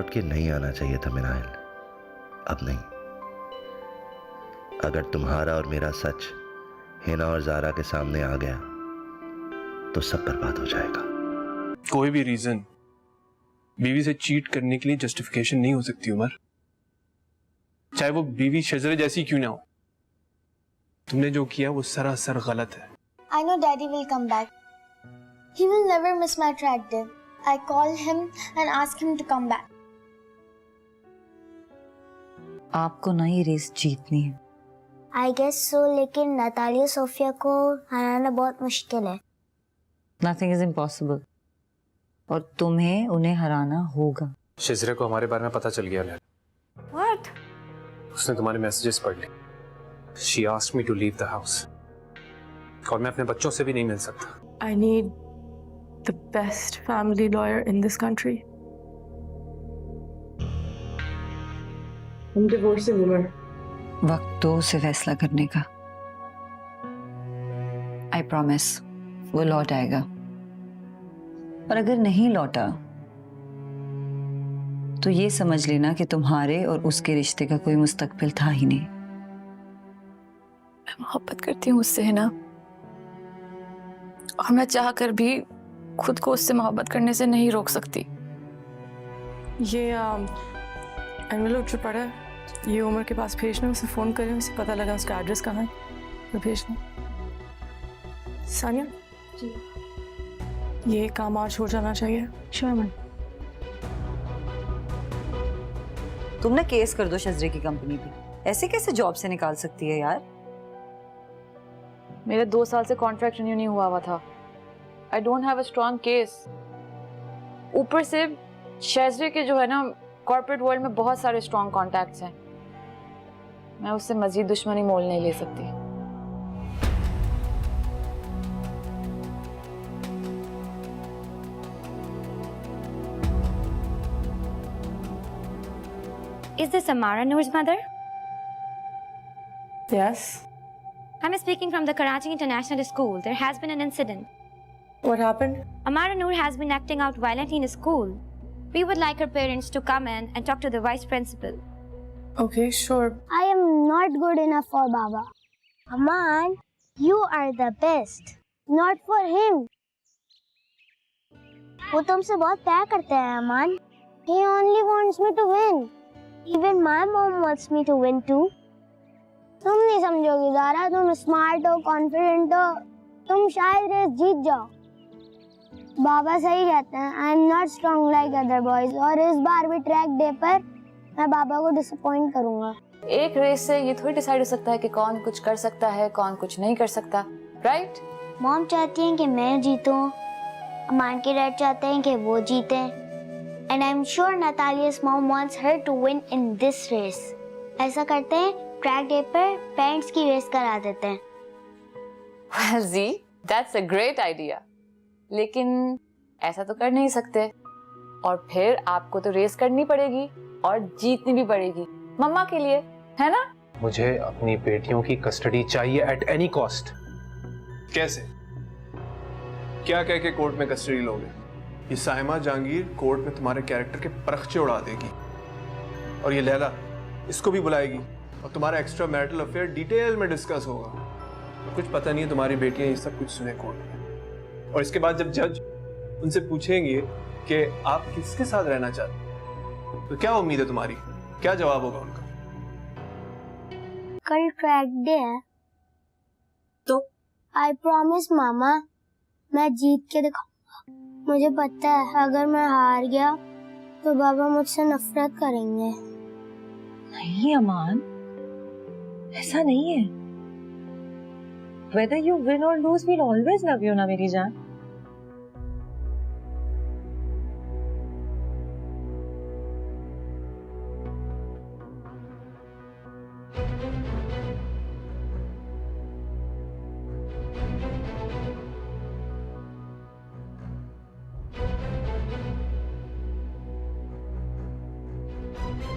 लौट के नहीं आना चाहिए था मिनाइल, अब नहीं। अगर तुम्हारा और मेरा सच हिना और ज़ारा के सामने आ गया तो सब बर्बाद हो जाएगा। कोई भी रीजन बीवी से चीट करने के लिए जस्टिफिकेशन नहीं हो सकती उमर, चाहे वो बीवी शजरे जैसी क्यों ना हो। तुमने जो किया वो सरासर गलत है। I know Daddy will come back. He will never miss my track day. I call him and ask him to come back. आपको ना ये रेस जीतनी है। I guess so, लेकिन नतालिया सोफिया को हराना बहुत मुश्किल है। Nothing is impossible. और तुम्हें उन्हें हराना होगा। शजरे को हमारे बारे में पता चल गया। What? उसने तुम्हारे मैसेजेस पढ़ लिए। She asked me to leave the house. और मैं अपने बच्चों से भी नहीं मिल सकता। I need the best family lawyer in this country. I'm divorcing Umar. वक्त तो उसे फैसला करने का। I promise, वो लौट आएगा। और अगर नहीं लौटा तो ये समझ लेना कि तुम्हारे और उसके रिश्ते का कोई मुस्तकबिल था ही नहीं। मैं मोहब्बत करती हूँ उससे, है ना, और मैं चाह कर भी खुद को उससे मोहब्बत करने से नहीं रोक सकती। ये एनवेलप जो पड़ा है ये उमर के पास भेजना, उसे फोन करें, उसे पता लगा उसका एड्रेस कहाँ है, मैं भेजना। सानिया जी, ये काम आज हो जाना चाहिए। Sure ma'am. तुम ना केस कर दो शजरे की कंपनी पे। ऐसे कैसे जॉब से निकाल सकती है यार? मेरे 2 साल से कॉन्ट्रैक्ट रिन्यू नहीं हुआ था। I don't have a strong case. ऊपर से शजरे के जो है ना कॉर्पोरेट वर्ल्ड में बहुत सारे स्ट्रॉन्ग कॉन्टैक्ट्स हैं। मैं उससे मजीद दुश्मनी मोल नहीं ले सकती। Is this Amara Noor's mother? Yes. I'm speaking from the Karachi International School. There has been an incident. What happened? Amara Noor has been acting out violently in school. We would like her parents to come in and talk to the vice principal. Okay, sure. I am not good enough for Baba. Aman, you are the best. Not for him. वो तुमसे बहुत प्यार करते हैं अमान. He only wants me to win. Even my mom wants me to win too. तुम नहीं समझोगी ज़ारा, तुम smart हो, कॉन्फिडेंट हो, तुम शायद रेस जीत जाओ। बाबा सही कहते हैं, I am not strong like other boys, और इस बार भी ट्रैक डे पर मैं बाबा को डिसअपॉइंट करूंगा। एक रेस से ये थोड़ी डिसाइड हो सकता है कि कौन कुछ कर सकता है, कौन कुछ नहीं कर सकता, राइट? मॉम चाहती हैं कि मैं जीतूं, अमान के डैड चाहते हैं कि वो जीते, and I'm sure Natalia's mom wants her to win in this race. ऐसा करते हैं, ट्रैक डे पर पेरेंट्स की रेस करा देते हैं। Well, ji, that's a great idea. लेकिन ऐसा तो कर नहीं सकते, और फिर आपको तो रेस करनी पड़ेगी और जीतनी भी पड़ेगी मम्मा के लिए, है ना? मुझे अपनी बेटियों की कस्टडी चाहिए एट एनी कॉस्ट। कैसे? क्या कह के कोर्ट में कस्टडी लोगे? ये साहिमा जहांगीर कोर्ट में तुम्हारे कैरेक्टर के परखचे उड़ा देगी, और ये लैला इसको भी बुलाएगी, और तुम्हारा एक्स्ट्रा मैरिटल अफेयर डिटेल में डिस्कस होगा। और कुछ पता नहीं है तुम्हारी बेटियां ये सब कुछ सुने कोर्ट में, और इसके बाद जब जज उनसे पूछेंगे कि आप किसके साथ रहना चाहते हैं, तो क्या उम्मीद है तुम्हारी, क्या जवाब होगा उनका? कल ट्रैक डे है तो आई प्रॉमिस मामा, मैं जीत के दिखाऊंगा। मुझे पता है अगर मैं हार गया तो बाबा मुझसे नफरत करेंगे। नहीं अमान, ऐसा नहीं है। Whether you win or lose, we'll always love you ना मेरी जान।